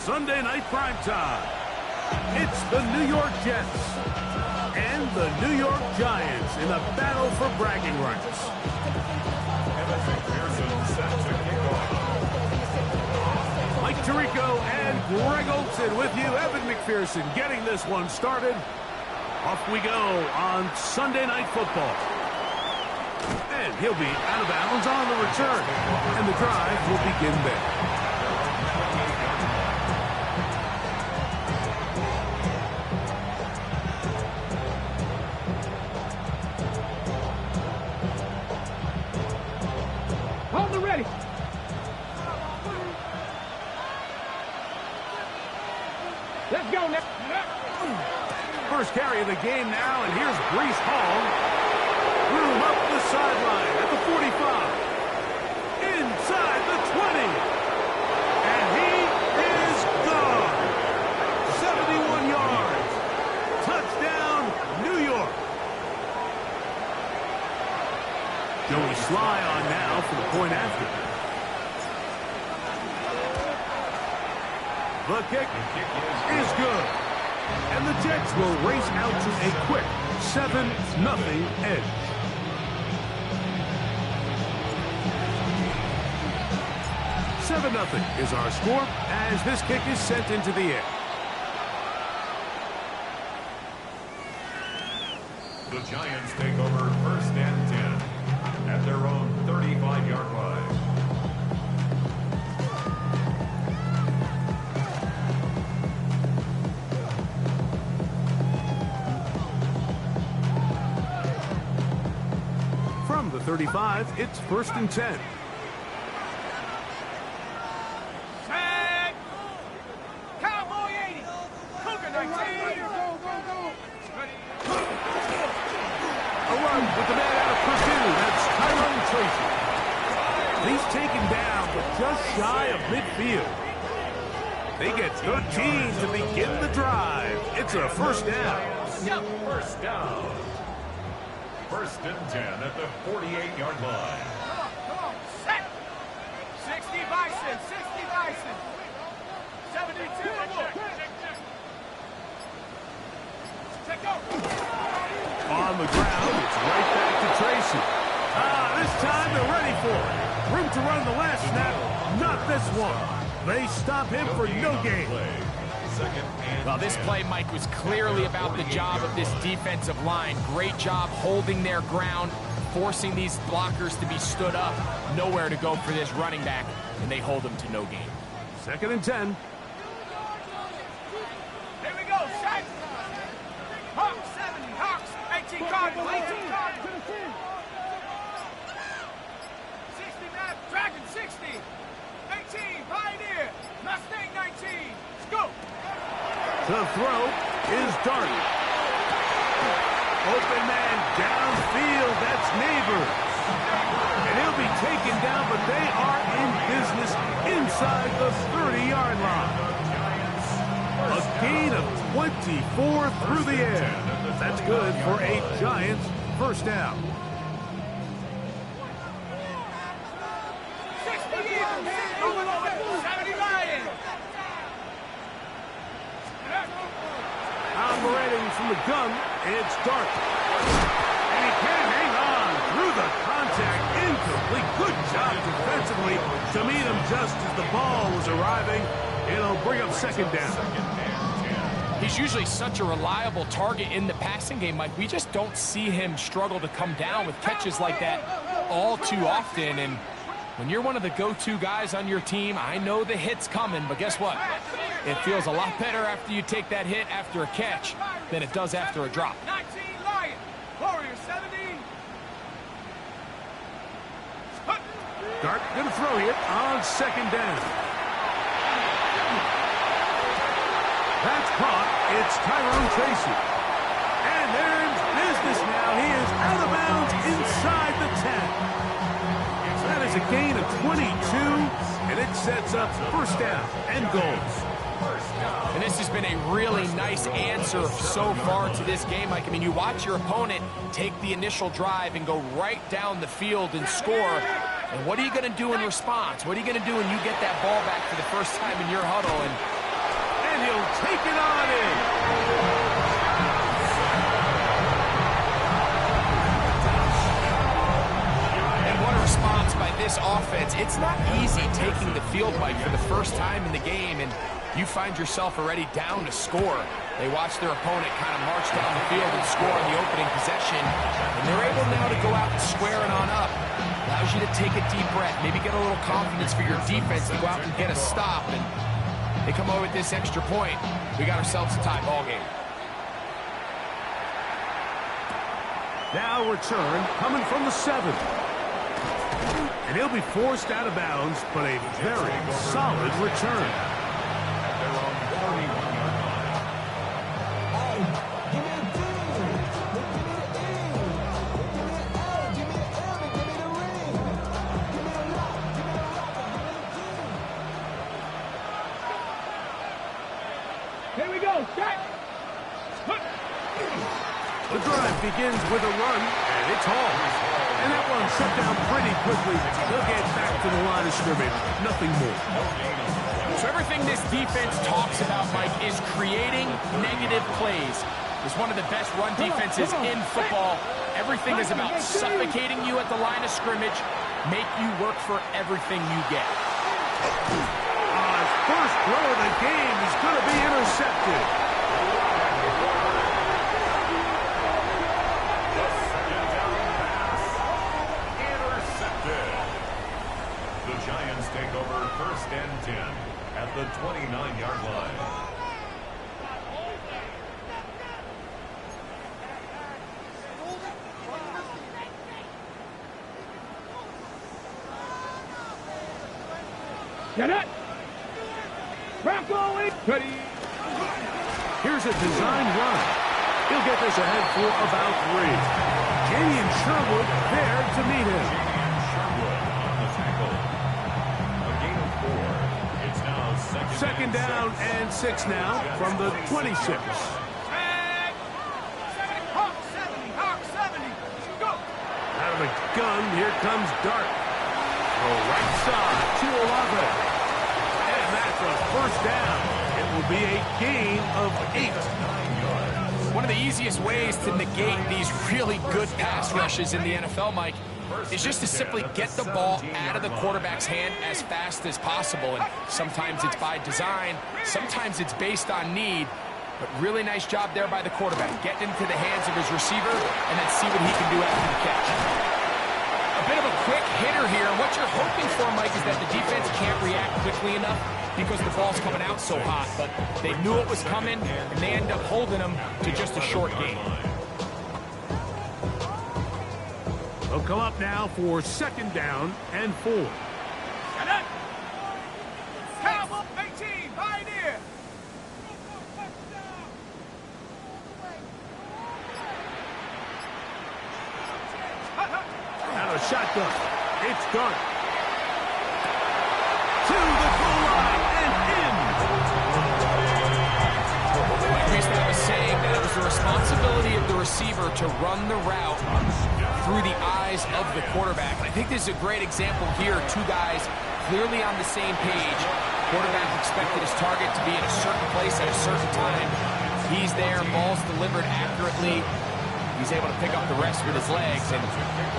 Sunday night primetime. It's the New York Jets and the New York Giants in a battle for bragging rights. Mike Tirico and Greg Olson with you. Evan McPherson getting this one started. Off we go on Sunday Night Football. And he'll be out of bounds on the return. And the drive will begin there. Let's go now. First carry of the game now, and here's Breece Hall. Room up the sideline at the 45. Inside the 20. And he is gone. 71 yards. Touchdown, New York. Joey Sly on now for the point after. The kick is good. And the Jets will race out to a quick 7-0 edge. $7-0 is our score as this kick is sent into the air. The Giants take over 1st and 10 at their own 35-yard line. From the 35, it's 1st and 10. Set. Cowboy 80. Cougar 19. A run with the man out of Purdue. That's Tyrone Tracy. He's taken down, but just shy of midfield. They get 13 to begin the drive. It's a 1st down. Yep, 1st down. 1st and 10 at the 48-yard line. Come on, set. 60 Bison, 60 Bison. 72. Check go. On the ground, it's right back to Tracy. This time they're ready for it. Room to run the last snap, not this one. They stop him for no gain. Well, this play, Mike, was clearly about the job of this defensive line. Great job holding their ground, forcing these blockers to be stood up. Nowhere to go for this running back, and they hold him to no gain. 2nd and 10. Here we go, set. Hawks, 70, Hawks, 18 Cardinals, 18 Cardinals. 60 Map, Dragon 60. 18, Pioneer, Mustang 19. Scoop. The throw is Darty. Open man downfield, that's Neighbors. And he'll be taken down, but they are in business inside the 30-yard line. A gain of 24 through the air. That's good for a Giants 1st down. 60 Eagles, 70 Lions. Operating from the gun, it's Dart. And he can't hang on through the contact. Incomplete. Good job defensively to meet him just as the ball was arriving. It'll bring up 2nd down. He's usually such a reliable target in the passing game, Mike. We just don't see him struggle to come down with catches like that all too often. And when you're one of the go-to guys on your team, I know the hit's coming, but guess what? It feels a lot better after you take that hit after a catch than it does after a drop. 19 Lion, Warrior 70. Dart gonna throw here on 2nd down. That's caught. It's Tyrone Tracy. And they're in business now. He is out of bounds inside the 10. That is a gain of 22, and it sets up 1st down and goals. And this has been a really nice answer so far to this game, Mike. I mean, you watch your opponent take the initial drive and go right down the field and score. And what are you going to do in response? What are you going to do when you get that ball back for the first time in your huddle? And It's not easy taking the field, Mike, for the first time in the game, and you find yourself already down to score. They watch their opponent kind of march down the field and score on the opening possession, and they're able now to go out and square it on up. Allows you to take a deep breath, maybe get a little confidence for your defense to go out and get a stop, and they come over with this extra point. We got ourselves a tie ball game. Now return coming from the 7. And he'll be forced out of bounds, but a very solid return. At their own 41-yard line. Here we go, set. The drive begins with a run, and it's Hall. And that one shut down pretty quickly. They'll get back to the line of scrimmage. Nothing more. So everything this defense talks about, Mike, is creating negative plays. It's one of the best run defenses in football. Everything is about suffocating you at the line of scrimmage, make you work for everything you get. First throw of the game is going to be intercepted. The Giants take over 1st and 10 at the 29-yard line. Get it. Rocco, ready. Here's a design run. He'll get this ahead for about 3. Kenyon Sherwood there to meet him. Second down and 6 now from the 26. Hawk 70, Hawk 70. Go. Out of the gun, here comes Dart. The right side to Olave. And that's a first down. It will be a gain of 8. One of the easiest ways to negate these really good pass rushes in the NFL, Mike, is just to simply get the ball out of the quarterback's hand as fast as possible. And sometimes it's by design, sometimes it's based on need. But really nice job there by the quarterback. Get into the hands of his receiver and then see what he can do after the catch. A bit of a quick hitter here. What you're hoping for, Mike, is that the defense can't react quickly enough because the ball's coming out so hot. But they knew it was coming, and they end up holding them to just a short gain. They'll come up now for 2nd down and 4. Get it. Cowboy 18, Pioneer. Out of shotgun. It's Dart. To the goal line and in. We used to have a saying that it was the responsibility of the receiver to run the route through the eyes of the quarterback. I think this is a great example here. 2 guys clearly on the same page. Quarterback expected his target to be in a certain place at a certain time. He's there, ball's delivered accurately. He's able to pick up the rest with his legs, and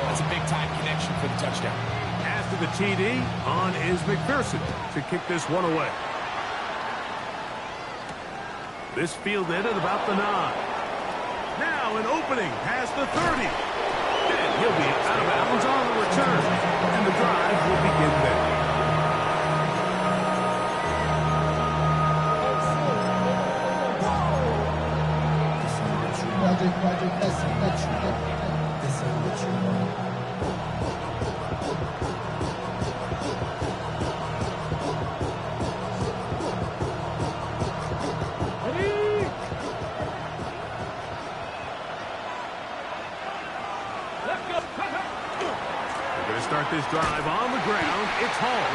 that's a big-time connection for the touchdown. After the TD, on is McPherson to kick this one away. This fielded at about the 9. Now an opening past the 30. And he'll be out of bounds on the return. And the drive will begin there. Start this drive on the ground. It's Hall.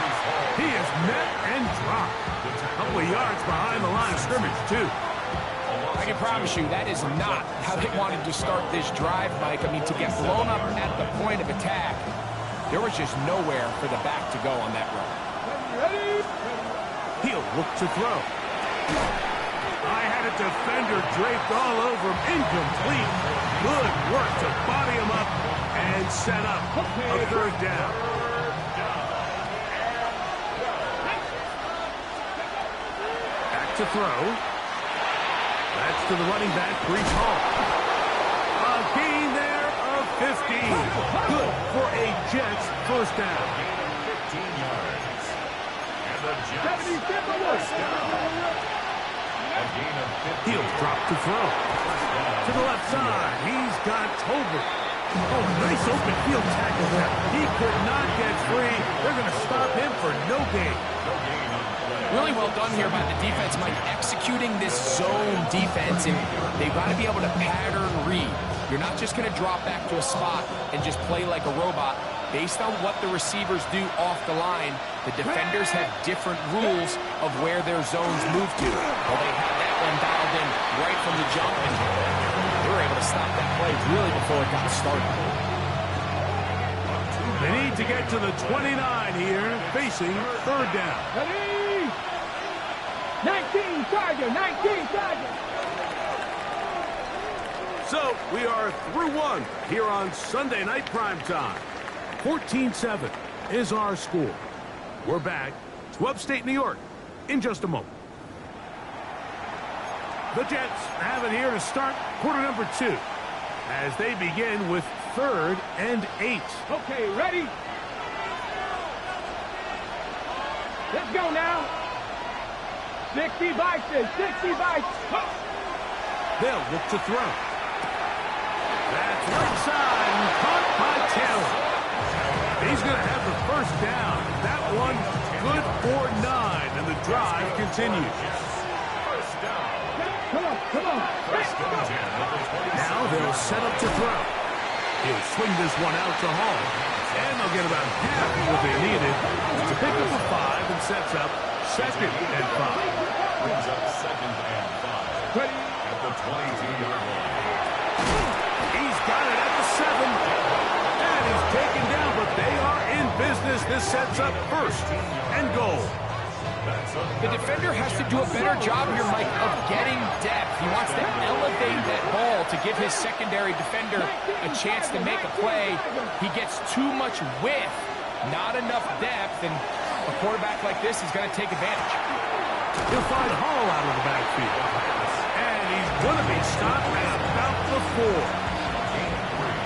He is met and dropped. A couple of yards behind the line of scrimmage, too. I can promise you that is not how they wanted to start this drive, Mike. I mean, to get blown up at the point of attack, there was just nowhere for the back to go on that run. He'll look to throw. I had a defender draped all over him. Incomplete. Good work to body him up and set up a 3rd down. to throw. That's to the running back, Brees Hall. A gain there of 15. Good for a Jets first down. 15 yards. And the Jets first down. A gain of 15. He'll drop to throw. To the left side, he's got Tolbert. Oh, nice open field tackle there. He could not get free. They're going to stop him for no gain. Really well done here by the defense, Mike, executing this zone defense, and they've got to be able to pattern read. You're not just going to drop back to a spot and just play like a robot. Based on what the receivers do off the line, the defenders have different rules of where their zones move to. Well, they had that one dialed in right from the jump, and they were able to stop that play really before it got started. They need to get to the 29 here, facing third down. Ready? 19 Charger, 19 Charger. So we are through one here on Sunday Night Primetime. 14-7 is our score. We're back to upstate New York in just a moment. The Jets have it here to start quarter number 2 as they begin with 3rd and 8. Okay, ready? Let's go now. 60 bikes, 60 bikes. They'll look to throw. That's right side and caught by Taylor. He's going to have the first down. That one good for 9, and the drive continues. First down. Come on. First and 10. Now they'll set up to throw. He'll swing this one out to Hall. And they'll get about half of what they needed to pick up a 5 and sets up 2nd and 5. Brings up 2nd and 5. At the 22-yard line. He's got it at the 7. And he's taken down, but they are in business. This sets up 1st and goal. The defender has to do a better job here, Mike, of getting depth. He wants to elevate that ball to give his secondary defender a chance to make a play. He gets too much width, not enough depth, and a quarterback like this is going to take advantage. He'll find Hall out of the backfield. And he's going to be stopped at about the 4.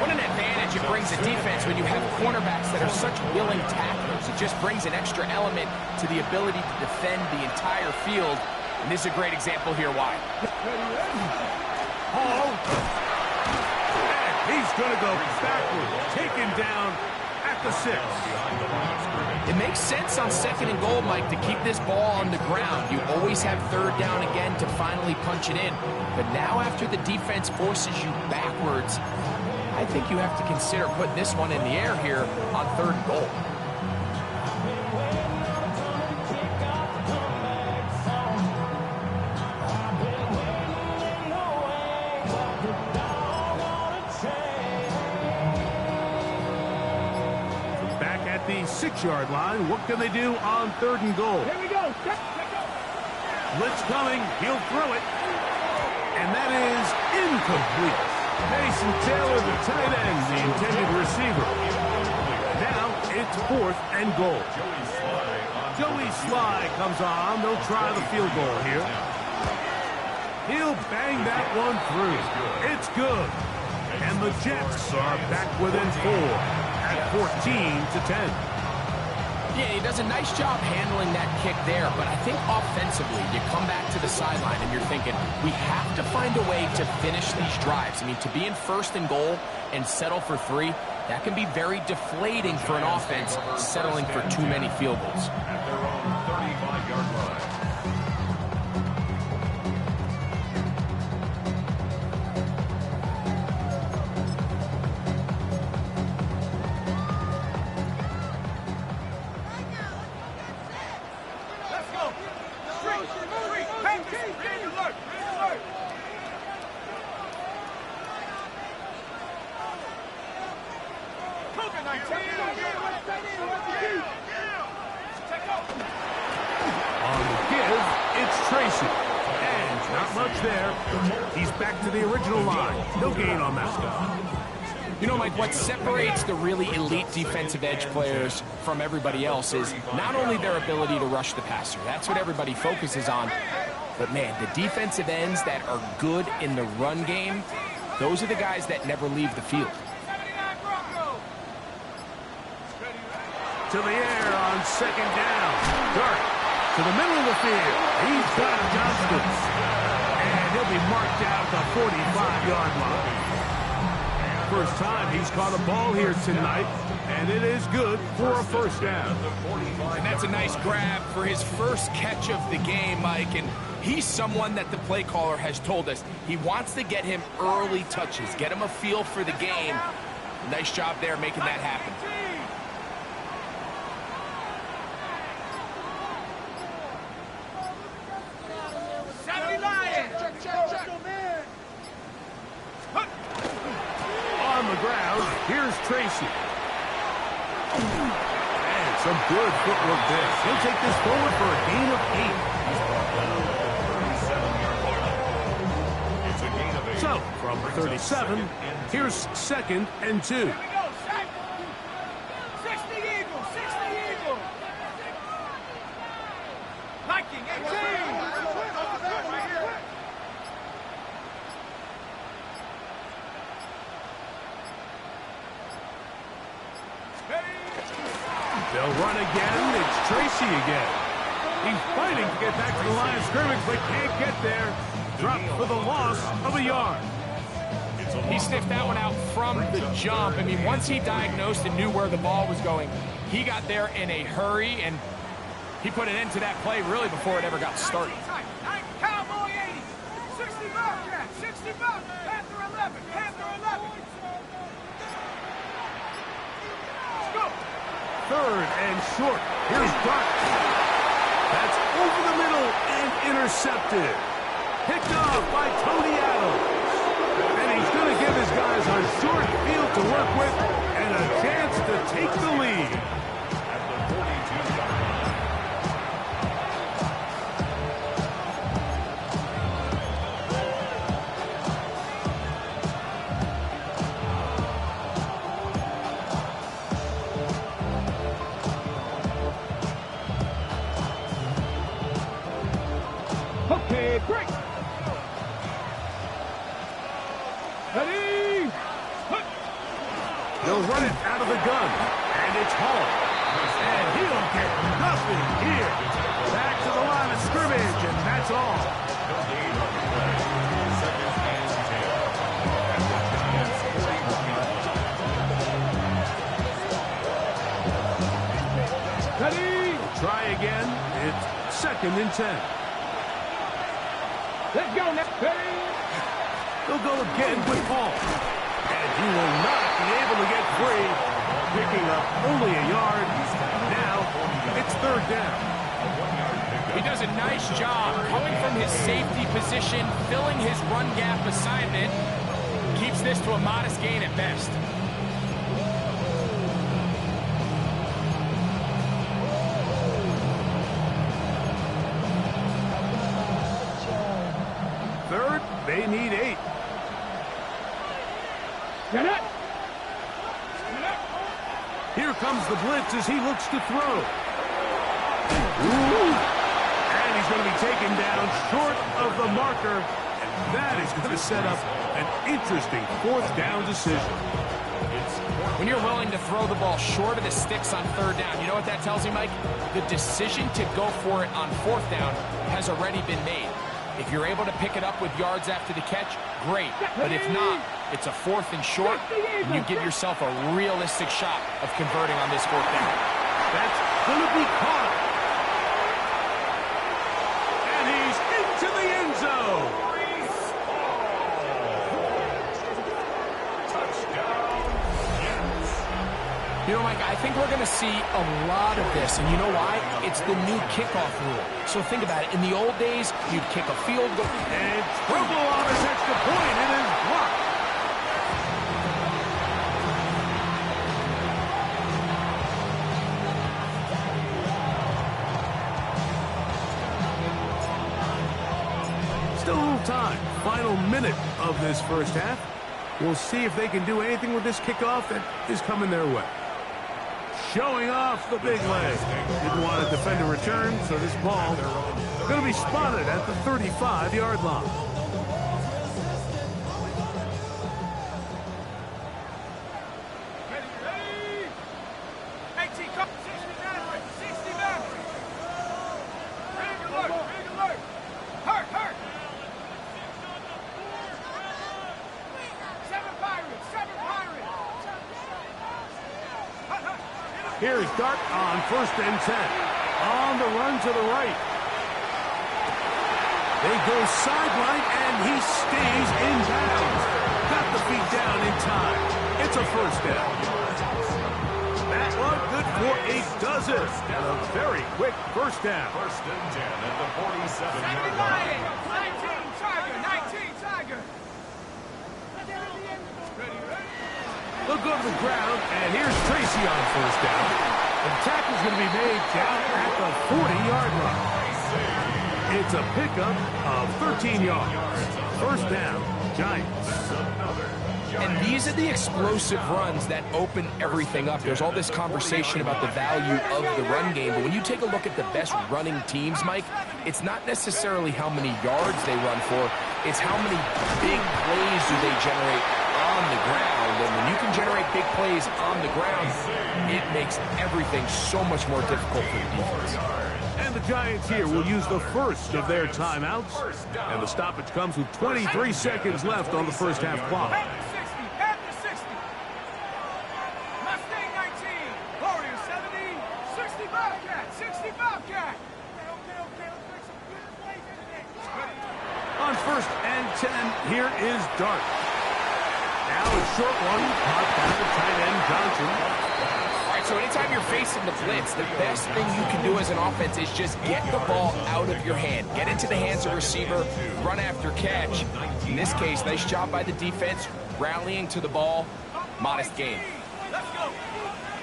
What an advantage it brings a defense when you have cornerbacks that are such willing tacklers. It just brings an extra element to the ability to defend the entire field. And this is a great example here why. Hall. And he's going to go backward. Taken down at the 6. It makes sense on 2nd and goal, Mike, to keep this ball on the ground. You always have 3rd down again to finally punch it in. But now after the defense forces you backwards, I think you have to consider putting this one in the air here on 3rd and goal. Back at the 6-yard line, what can they do on 3rd and goal? Here we go. Blitz coming, he'll throw it. And that is incomplete. Mason Taylor, the tight end, the intended receiver. Now it's 4th and goal. Joey Sly comes on. They'll try the field goal here. He'll bang that one through. It's good. And the Jets are back within 4 at 14-10. Yeah, he does a nice job handling that kick there, but I think offensively, you come back to the sideline and you're thinking, we have to find a way to finish these drives. I mean, to be in 1st and goal and settle for 3, that can be very deflating for an offense settling for too many field goals. At their own 35-yard line. He's back to the original line. No gain on that stuff. You know, Mike, what separates the really elite defensive edge players from everybody else is not only their ability to rush the passer. That's what everybody focuses on. But, man, the defensive ends that are good in the run game, those are the guys that never leave the field. To the air on second down. Dart to the middle of the field. He's got Johnston. And he'll be marked out at the 45-yard line. First time he's caught a ball here tonight, and it is good for a first down. And that's a nice grab for his first catch of the game, Mike. And he's someone that the play caller has told us he wants to get him early touches, get him a feel for the game. Nice job there making that happen. On the ground, here's Tracy. And some good footwork there. He'll take this forward for a gain of 8. So, from 37, here's second and 2. Here we go, 60 Eagles, 60 Eagles. Viking, 18. They'll run again. It's Tracy again. He's fighting to get back to the line of scrimmage, but can't get there. Dropped for the loss of a yard. He sniffed that one out from the jump. I mean, once he diagnosed and knew where the ball was going, he got there in a hurry, and he put an end to that play really before it ever got started. Cowboy 80, 60 Bobcat, 60 Bobcat, Panther 11, Panther 11. Let's go. Third and short. Here's Dart. That's over the middle and intercepted. Picked off by Tony Adams. And he's going to give his guys a short field to work with and a chance to take the lead. At the 42-yard line. Okay, break. Ready? They'll run it out of the gun, and it's Hall. And he'll get nothing here. Back to the line of scrimmage, and that's all. Ready? Try again. It's second and 10. Let's go now. They'll go again with Paul. And he will not be able to get free. Picking up only a yard. Now it's third down. He does a nice job coming from his safety position, filling his run gap assignment. Keeps this to a modest gain at best. Third, they need 8. Get it. Here comes the blitz as he looks to throw. Ooh. And he's going to be taken down short of the marker. And that is going to set up an interesting fourth down decision. When you're willing to throw the ball short of the sticks on third down, you know what that tells you, Mike? The decision to go for it on fourth down has already been made. If you're able to pick it up with yards after the catch, great. But if not, it's a fourth and short, and you give yourself a realistic shot of converting on this fourth down. That's going to be caught. And he's into the end zone. You know, Mike, I think we're going to see a lot of this, and you know why? It's the new kickoff rule. So think about it. In the old days, you'd kick a field goal. And Trouble on his extra point. It is blocked. Still a little time. Final minute of this first half. We'll see if they can do anything with this kickoff that is coming their way. Showing off the big leg. Didn't want to defend a return, so this ball going to be spotted at the 35-yard line. Here's Dart on 1st and 10. On the run to the right. They go sideline, and he stays in bounds. Got the feet down in time. It's a 1st down. That one good for a dozen. And a very quick 1st down. 1st and 10 at the 47-yard line. 19 Tiger, 19 Tiger. They'll go to the ground, and here's Tracy on 1st down. The tackle's going to be made down at the 40-yard line. It's a pickup of 13 yards. 1st down, Giants. And these are the explosive runs that open everything up. There's all this conversation about the value of the run game, but when you take a look at the best running teams, Mike, it's not necessarily how many yards they run for, it's how many big plays do they generate on the ground. And when you can generate big plays on the ground, it makes everything so much more difficult for the defense. And the Giants here will use the first of their timeouts. And the stoppage comes with 23 seconds left on the 1st half clock. At the 60. Mustang 19. Warriors 70. 60 Bobcat. 60 Bobcat. On 1st and 10, here is Dart. Now a short one, caught by the tight end Johnson. All right, so anytime you're facing the blitz, the best thing you can do as an offense is just get the ball out of your hand. Get into the hands of the receiver, run after catch. In this case, nice job by the defense, rallying to the ball. Modest gain. Let's go.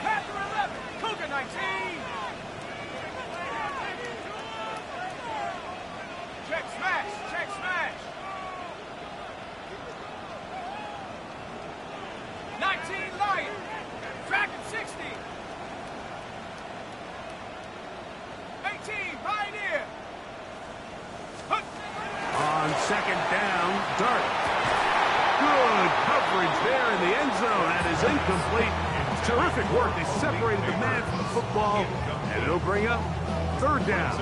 Panther 11. Cougar 19. Check smash. Check smash. 19 Lion. Dragon 60. 18 Pioneer. On 2nd down, Dart. Good coverage there in the end zone. That is incomplete. Terrific work. They separated the man from the football. And it'll bring up 3rd down.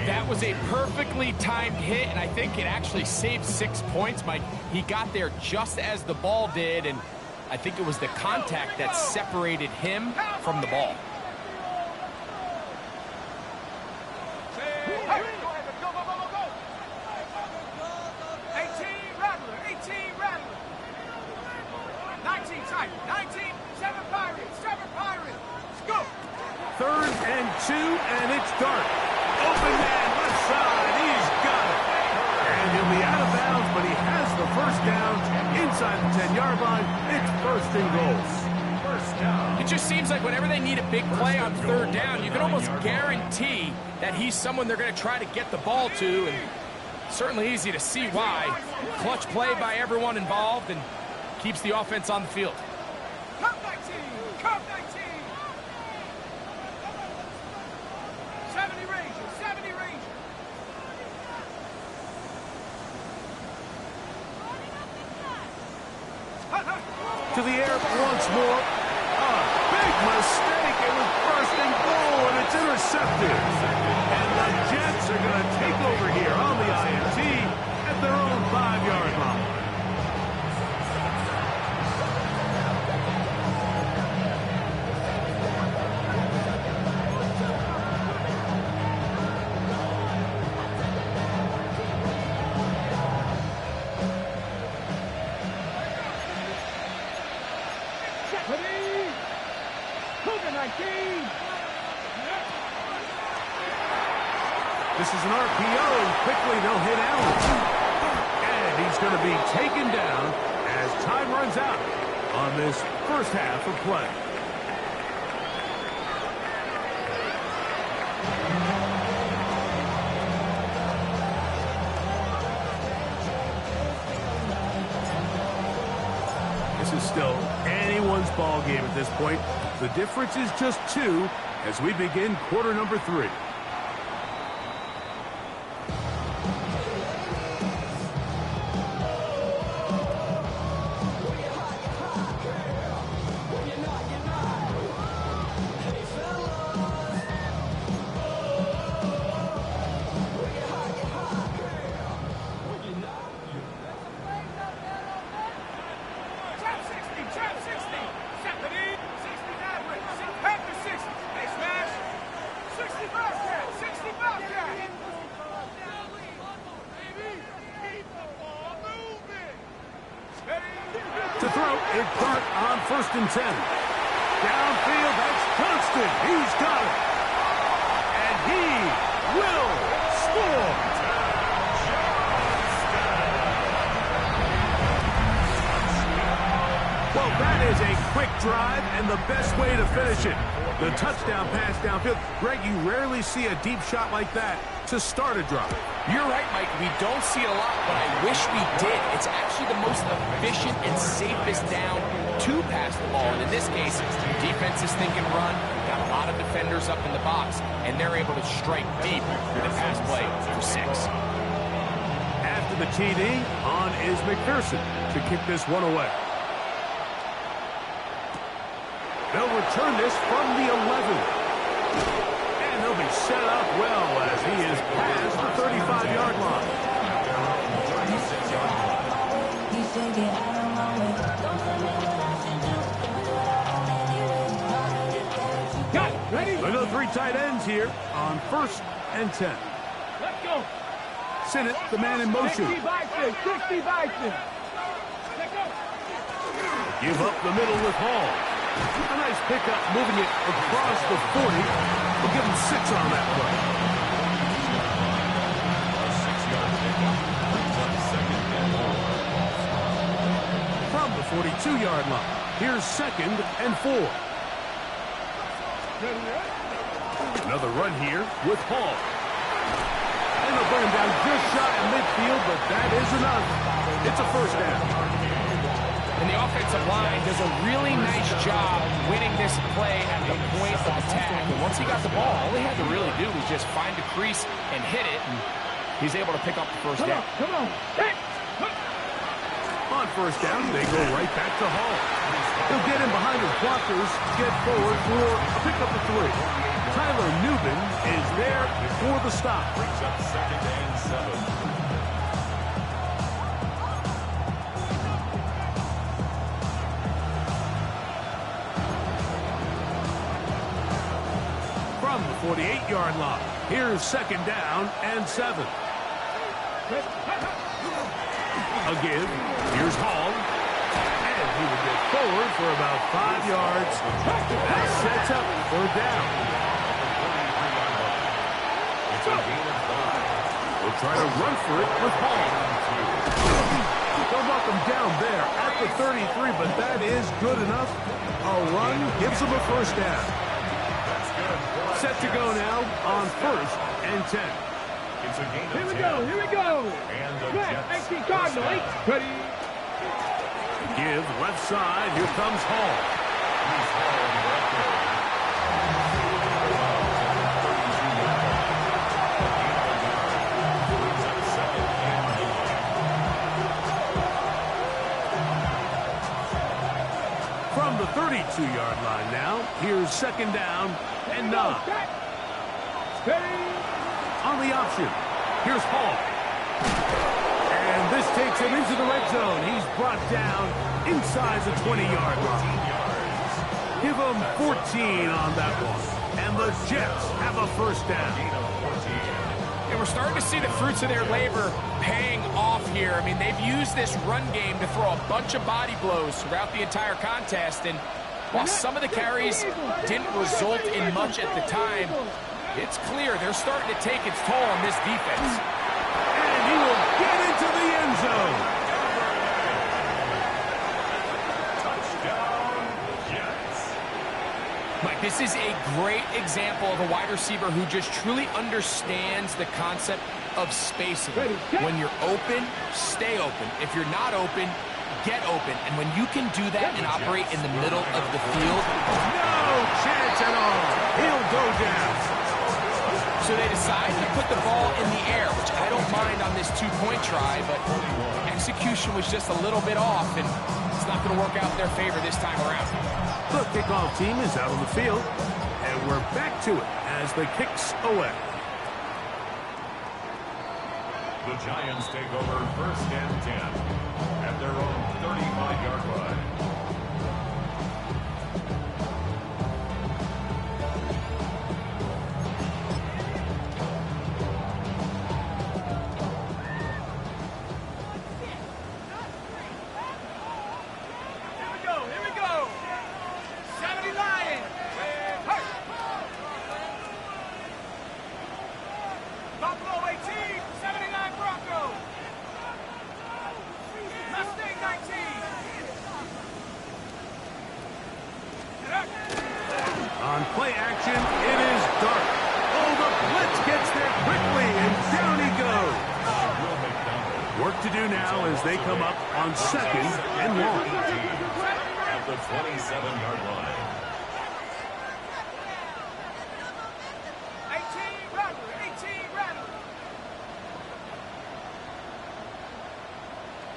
That was a perfectly timed hit, and I think it actually saved 6 points, Mike. He got there just as the ball did, and I think it was the contact that separated him from the ball. And it's Dart. Open man, left side. He's got it. And he'll be out of bounds, but he has the 1st down inside the 10-yard line. It's 1st and goal. 1st down. It just seems like whenever they need a big play on 3rd down, you can almost guarantee that he's someone they're going to try to get the ball to, and certainly easy to see why. Clutch play by everyone involved and keeps the offense on the field. Cup 19. Cup 19. 70 Rangers. 70 Rangers. To the air once more. A big mistake. It was 1st and goal, and it's intercepted. And the Jets are going to take over here on the INT at their own 5-yard line. This is an RPO, and quickly they'll hit Allen. And he's going to be taken down as time runs out on this 1st half of play. This This is still anyone's ball game at this point. The difference is just 2 as we begin quarter number 3. To throw, it caught on 1st and 10. Downfield, that's Constant. He's got it. And he will score. Well, that is a quick drive and the best way to finish it. The touchdown pass downfield. Greg, you rarely see a deep shot like that to start a drive. You're right, Mike. We don't see it a lot, but I wish we did. It's actually the most efficient and safest down to pass the ball. And in this case, defense is thinking run. Got a lot of defenders up in the box, and they're able to strike deep with a pass play for 6. After the TD, on is McPherson to kick this one away. They'll return this from the 11. And they'll be set up well as he is past the 35-yard line. They go 3 tight ends here on 1st and 10. Let's go. Sinnott, the man in motion. 60 Bison. 60 Bison. Give up the middle with Hall. A nice pickup, moving it across the 40. We'll give him 6 on that play. From the 42-yard line, here's 2nd and 4. Another run here with Hall. And they'll bring him down just shy of midfield, but that is enough. It's a 1st down. And the offensive line does a really nice job winning this play at the point of attack. And once he got the ball, all he had to really do was just find a crease and hit it. And he's able to pick up the 1st down. Come on. Hey. On 1st down, they go right back to Hall. He'll get in behind his blockers, get forward for a pickup of 3. Tyler Newman is there for the stop. Brings up 2nd and 7. From the 48-yard line, here's 2nd down and 7. A give. Here's Hall. And he will get forward for about 5 yards. That sets up for a down. We'll try to run for it with Hall. They'll knock him down there at the 33, but that is good enough. A run gives him a 1st down. Set to go now on 1st and 10. It's a gain of 10. Here we go. Here we go. And the Jets. Jets. Cardinal. Ready. Give left side. Here comes Hall. He's hauled right there. Brings up 2nd and 8. From the 32-yard line now, here's 2nd down and 9. On the option, here's Hall. And this takes him into the red zone. He's brought down inside the 20-yard line. Give him 14 on that one. And the Jets have a 1st down. And we're starting to see the fruits of their labor paying off here. I mean, they've used this run game to throw a bunch of body blows throughout the entire contest. And while some of the carries didn't result in much at the time, it's clear they're starting to take its toll on this defense. And he will get into the end zone. Touchdown, Jets. Mike, this is a great example of a wide receiver who just truly understands the concept of spacing. When you're open, stay open. If you're not open, get open. And when you can do that and operate in the middle of the field, no chance at all. He'll go down. So they decide to put the ball in the air, which I don't mind on this two-point try, but execution was just a little bit off, and it's not going to work out in their favor this time around. The kickoff team is out on the field, and we're back to it as the kicks away. The Giants take over 1st and 10 at their own 35-yard line. On play action, it is Dart. Oh, the blitz gets there quickly, and down he goes. Work to do now as they come up on 2nd and 1. At the 27-yard line. 18 Rattler, 18 Rattler.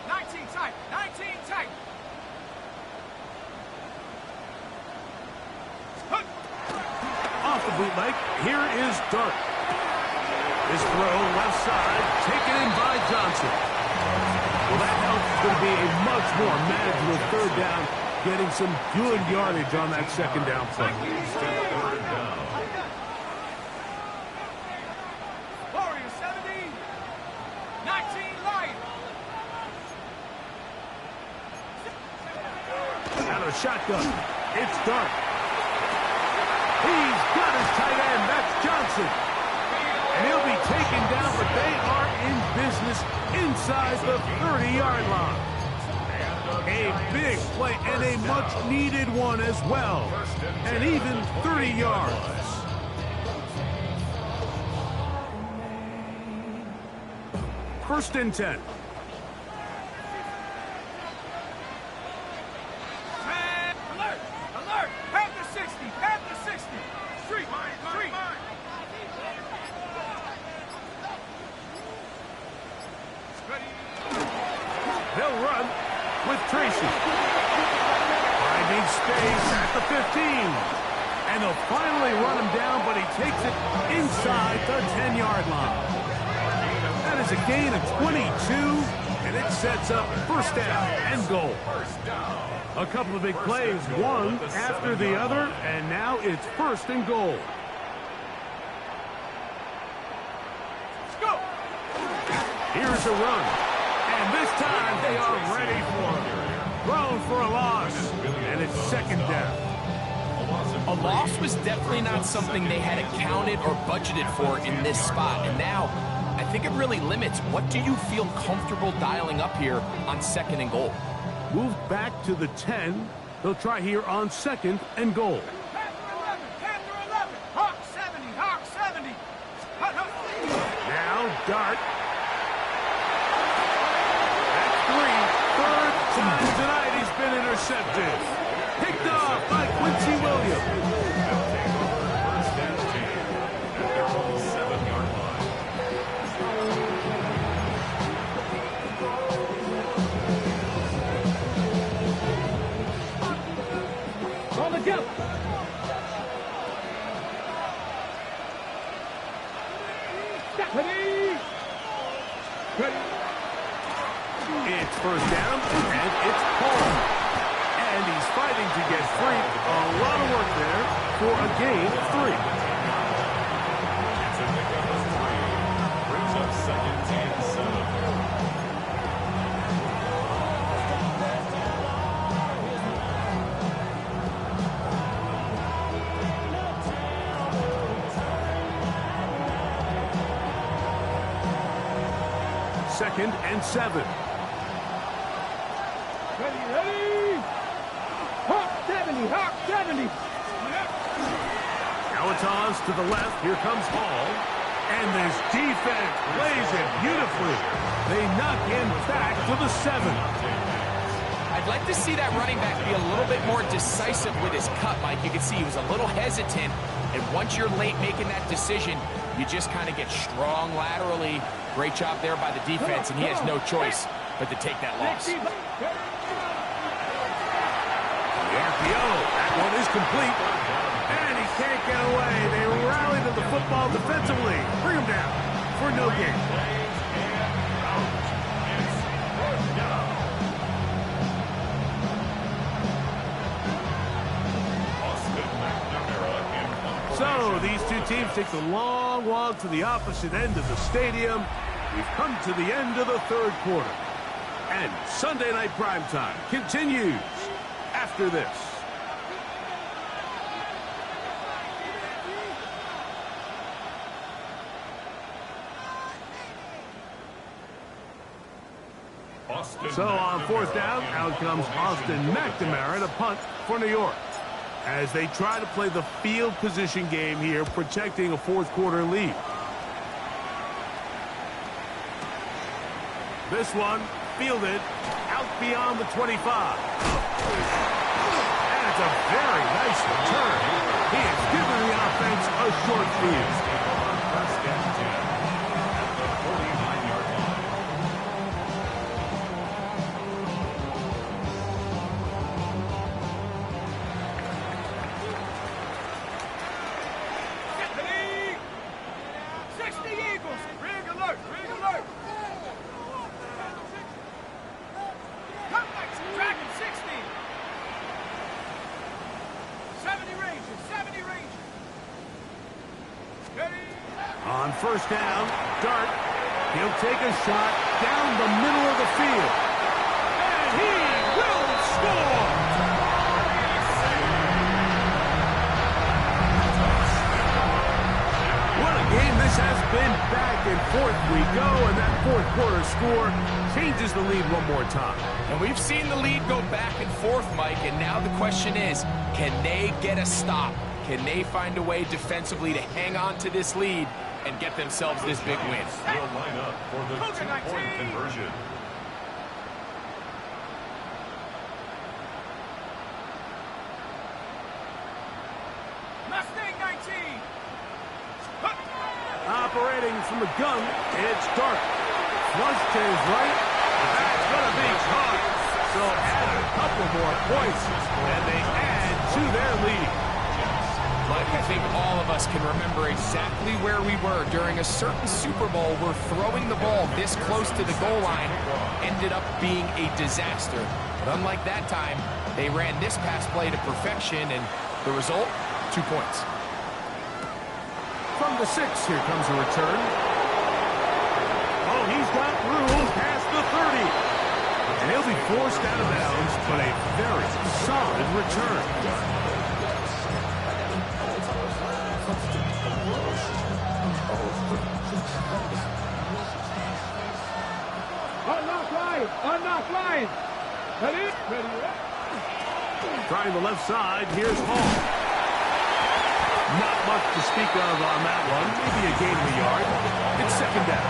19 tight, 19 tight. Off the bootleg, here is Dart. His throw left side, taken in by Johnson. Well, that helps. It's going to be a much more manageable 3rd down, getting some good yardage on that 2nd down play. Warrior 70, 19 Lion. Out of shotgun, it's Dart. He's got his tight end. That's Johnson. And he'll be taken down, but they are in business inside the 30-yard line. A big play and a much-needed one as well. And even 30 yards. First and 10. Alert! Alert! Panther 60! Panther 60! Street! Street! They'll run with Tracy. Finding space at the 15. And they'll finally run him down, but he takes it inside the 10-yard line. That is a gain of 22, and it sets up 1st down and goal. A couple of big plays, one after the other, and now it's 1st and goal. Let's go! Here's a run, and this time they are ready for it. Thrown for a loss, and it's 2nd down. A loss was definitely not something they had accounted or budgeted for in this spot, and now I think it really limits what do you feel comfortable dialing up here on 2nd and goal. Move back to the 10. They'll try here on 2nd and goal. Panther 11! Panther 11! Hawk 70! Hawk 70! Hut, hut. Now Dart. That's 3rd time tonight he's been intercepted. Picked off by Quincy Williams. 1st and 10 at their own 7-yard line. On the jump. Ready. It's 1st down, and it's Paul. And he's fighting to get free. A lot of work there for a gain of 3. It's a pickup of 3. Brings up 2nd and 7. Second and 7. Ready. Hawk 70, Hawk 70. Now it's Oz to the left. Here comes Hall. And this defense plays it beautifully. They knock him back to the 7. I'd like to see that running back be a little bit more decisive with his cut, Mike. You can see he was a little hesitant, and once you're late making that decision, you just kind of get strong laterally. Great job there by the defense, and he has no choice but to take that loss. The RPO, that one is complete. And he can't get away. They rally to the football defensively. Bring him down for no gain. So these two teams take the long walk to the opposite end of the stadium. We've come to the end of the third quarter. And Sunday Night Primetime continues after this. So on fourth down, out comes Austin McNamara to punt for New York, as they try to play the field position game here, protecting a fourth quarter lead. This one fielded out beyond the 25. And it's a very nice return. He has given the offense a short field. First and 10 at the 49-yard line. On first down, Dart, he'll take a shot down the middle of the field. And he will score! What a game this has been. Back and forth we go, and that fourth quarter score changes the lead one more time. And we've seen the lead go back and forth, Mike, and now the question is, can they get a stop? Can they find a way defensively to hang on to this lead and get themselves this big win? Will line up for the two-point conversion. Mustang 19. Operating from the gun, it's Dart. Flush to his right. That's going to be caught. So add a couple more points, and they add to their lead. Mike, I think all of us can remember exactly where we were during a certain Super Bowl where throwing the ball this close to the goal line ended up being a disaster. But unlike that time, they ran this pass play to perfection, and the result, 2 points. From the 6, here comes a return. Oh, he's got room past the 30. And he'll be forced out of bounds, but a very solid return. Unlock line. Ready? Trying the left side, here's Hall. Not much to speak of on that one. Maybe a gain of a yard. It's second down.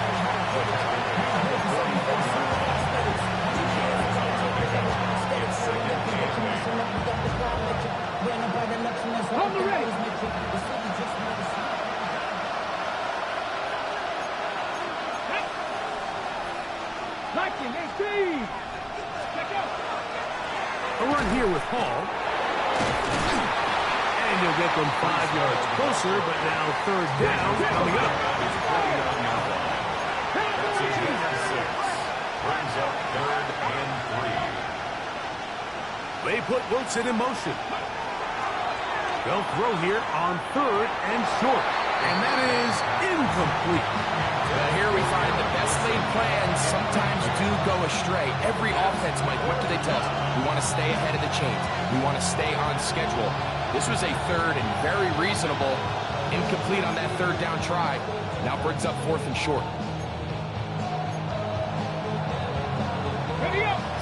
On the right. 19-18. A run here with Hall. And you'll get them 5 yards closer, but now third down coming up. That's a gain of 6. Brings up 3rd and 3. They put Wilson in motion. They'll throw here on 3rd and short. And that is incomplete. Here we find the best laid plans sometimes do go astray. Every offense, Mike, what do they tell us? We want to stay ahead of the chains. We want to stay on schedule. This was a 3rd and very reasonable. Incomplete on that 3rd down try. Now brings up 4th and short.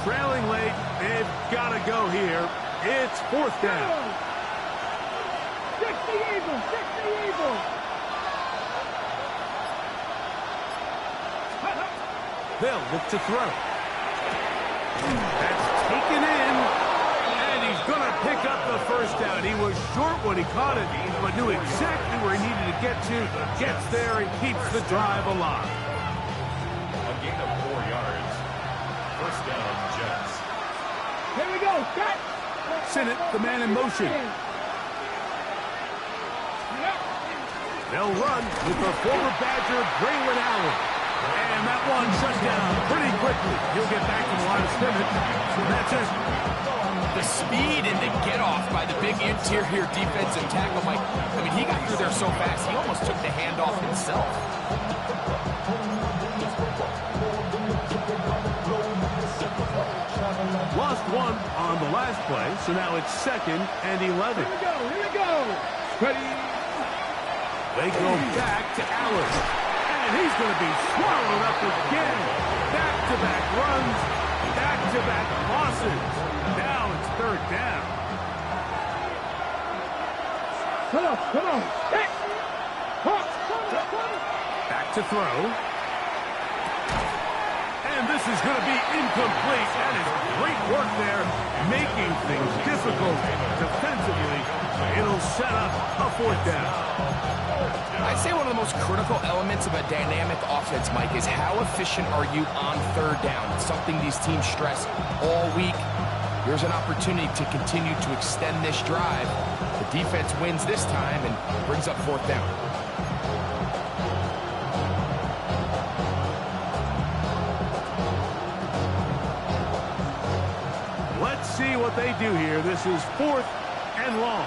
Trailing late. They've got to go here. It's 4th down. 60 Eagles. 60 Eagles. They'll look to throw. That's taken in, and he's going to pick up the first down. He was short when he caught it, but knew exactly where he needed to get to. Gets there and keeps the drive alive. A gain of 4 yards. First down, Jets. Here we go. Cut. Sinnott, the man in motion. They'll run with the former Badger, Braylon Allen. And that one shut down pretty quickly. He'll get back to the line of scrimmage. And that's it. The speed and the get-off by the big interior defensive tackle, Mike. I mean, he got through there so fast, he almost took the handoff himself. Lost one on the last play, so now it's 2nd and 11. Here we go. Ready. They go back to Allen. And he's going to be swallowed up again. Back-to-back runs, back-to-back losses. Now it's 3rd down. Come on. Hey. Back to throw. And this is going to be incomplete. That is great work there, making things difficult defensively. It'll set up a 4th down. I'd say one of the most critical elements of a dynamic offense, Mike, is how efficient are you on 3rd down? It's something these teams stress all week. Here's an opportunity to continue to extend this drive. The defense wins this time and brings up 4th down. Let's see what they do here. This is 4th and long.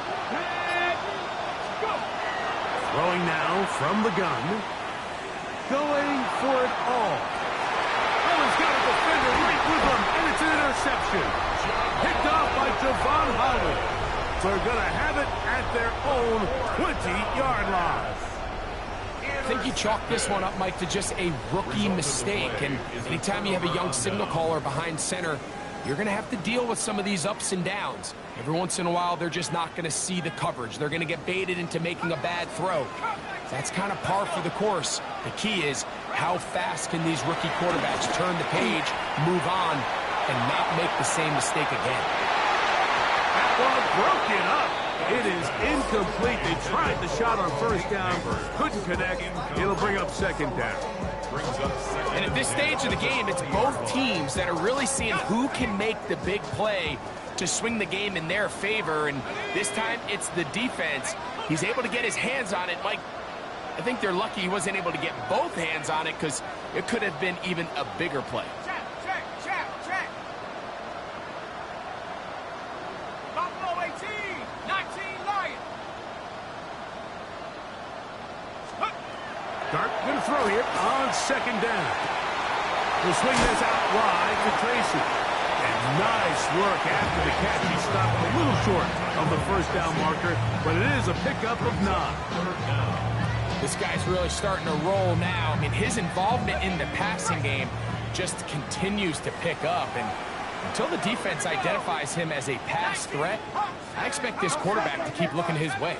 Throwing now from the gun. Going for it all. Oh, he's got a defender right with him, and it's an interception. Picked off by Javon Holland. So they're going to have it at their own 20-yard line. I think you chalk this one up, Mike, to just a rookie mistake. And anytime you have a young signal caller behind center, you're going to have to deal with some of these ups and downs. Every once in a while, they're just not going to see the coverage. They're going to get baited into making a bad throw. That's kind of par for the course. The key is how fast can these rookie quarterbacks turn the page, move on, and not make the same mistake again. That one broken up. It is incomplete. They tried the shot on 1st down, couldn't connect. It'll bring up 2nd down. And at this stage of the game, it's both teams that are really seeing who can make the big play to swing the game in their favor, and this time it's the defense. He's able to get his hands on it. Mike, I think they're lucky he wasn't able to get both hands on it because it could have been even a bigger play. Check. Buffalo 18, 19 Lions. Dart going to throw here on 2nd down. We'll swing this out wide to Tracy. And nice work after the catch. He stopped a little short of the 1st down marker, but it is a pickup of 9. This guy's really starting to roll now. I mean, his involvement in the passing game just continues to pick up. And until the defense identifies him as a pass threat, I expect this quarterback to keep looking his way.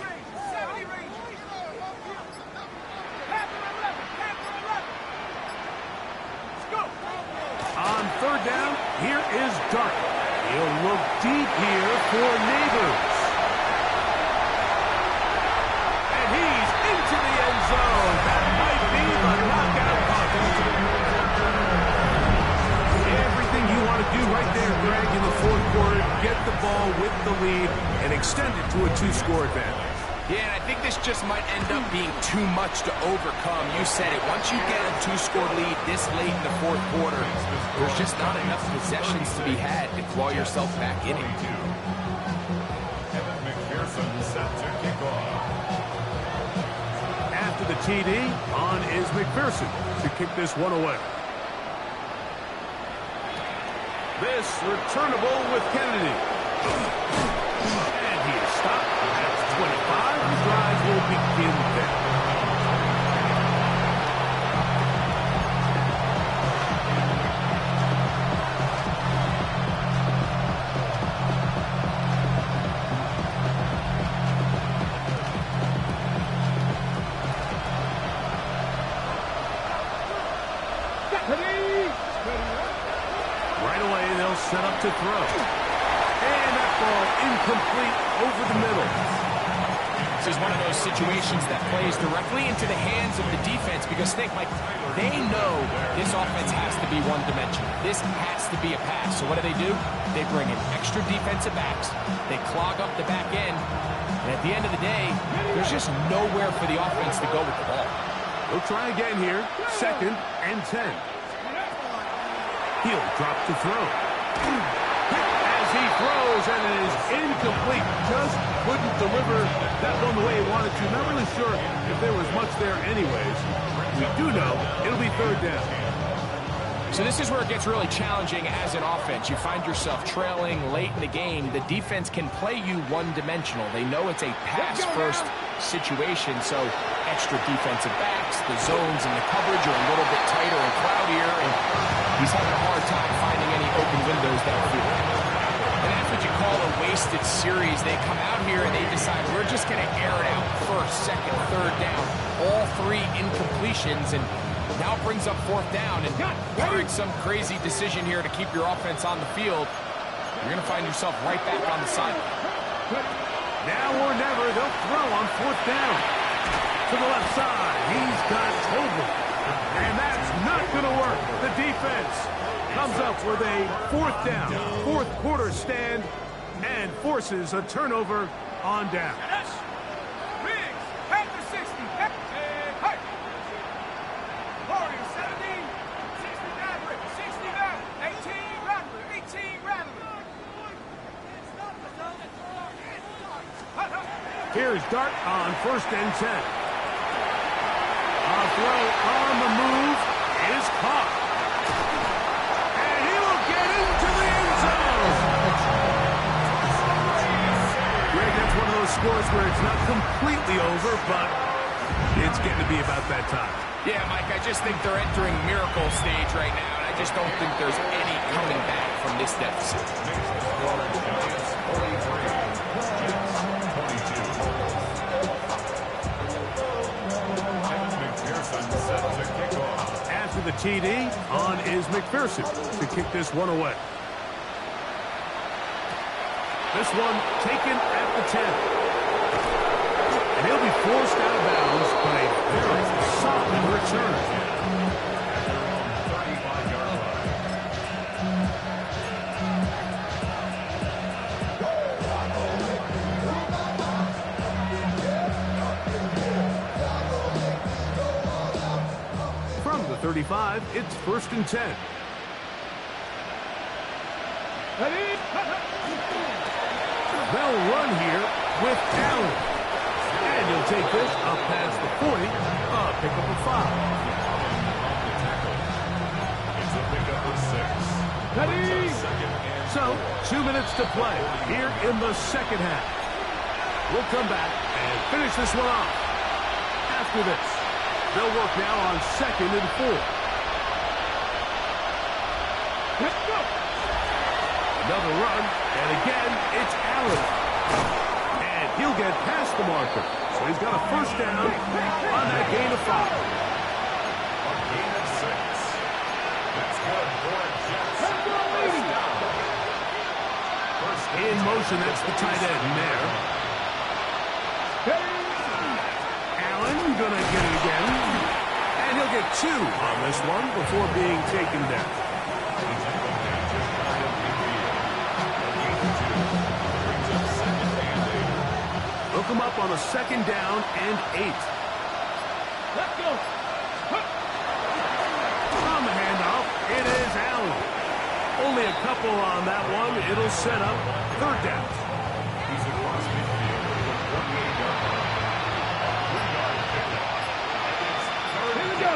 On 3rd down, here is Dart. He'll look deep here for Neighbors. And he's into the end zone. That might be the knockout punt. Everything you want to do right there, Greg, in the 4th quarter, get the ball with the lead and extend it to a 2-score advantage. Yeah, and I think this just might end up being too much to overcome. You said it. Once you get a 2-score lead this late in the 4th quarter, there's just not enough possessions to be had to claw yourself back in it. Kevin McPherson set to kick off. After the TD, on is McPherson to kick this one away. This returnable with Kennedy. And he is stopped. That's 25. The drive will begin there. set up to throw. And that ball incomplete over the middle. This is one of those situations that plays directly into the hands of the defense because, think, like, they know this offense has to be one-dimensional. This has to be a pass. So what do? They bring in extra defensive backs. They clog up the back end. And at the end of the day, there's just nowhere for the offense to go with the ball. He'll try again here. 2nd and 10. He'll drop to throw. As he throws, and it is incomplete. Just couldn't deliver that one the way he wanted to. Not really sure if there was much there anyways. We do know it'll be 3rd down. So this is where it gets really challenging as an offense. You find yourself trailing late in the game. The defense can play you one-dimensional. They know it's a pass-first situation, so extra defensive backs, the zones and the coverage are a little bit tighter and cloudier, and he's having a hard time finding any open windows downfield. And that's what you call a wasted series. They come out here and they decide, we're just going to air it out 1st, 2nd, 3rd down. All 3 incompletions, and now it brings up 4th down, and barring some crazy decision here to keep your offense on the field, you're going to find yourself right back on the sideline. Now or never, they'll throw on 4th down. To the left side, he's got Tobin. And that's not going to work. The defense comes up with a 4th down, 4th quarter stand, and forces a turnover on down. Riggs, at the 60. Hey! Warriors, 17, 69, 18, Rattler, 18, Rattler. Here's Dart on 1st and 10. A throw on the move is caught. And he will get into the end zone. Greg, that's one of those scores where it's not completely over, but it's getting to be about that time. Yeah, Mike, I just think they're entering miracle stage right now, and I just don't think there's any coming back from this deficit. After the TD, on is McPherson to kick this one away. This one taken at the 10. And he'll be forced out of bounds by a very solid return. From the 35, it's 1st and 10. They'll run here with Allen. And he'll take this up past the 40, pick up a 5. It's a pickup of 6. So, 2 minutes to play here in the 2nd half. We'll come back and finish this one off. After this, they'll work now on 2nd and 4. Another run, and again, it's Allen. And he'll get past the marker. So he's got a 1st down on that gain of 5. A gain of 6. That's good for Jets. In motion, that's the tight end there. Allen gonna get it again. And he'll get 2 on this one before being taken down. Hook him up on a 2nd down and 8. Let's go. On the handoff, it is Allen. Only a couple on that one. It'll set up 3rd down. He's across midfield with a 48-yard line. A 3-yard pickup. Here we go.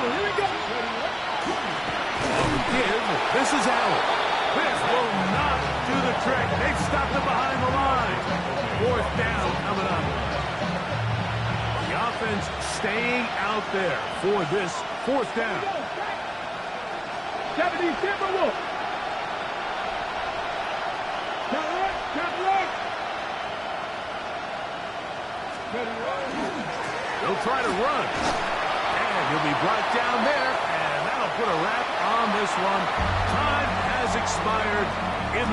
Give. This is Allen. This will not do the trick. They've stopped it behind the line. 4th down coming up. The offense staying out there for this 4th down. 70 Timberwolves. He'll try to run. And he'll be brought down there. And that'll put a wrap on this one. Time has expired. transpired in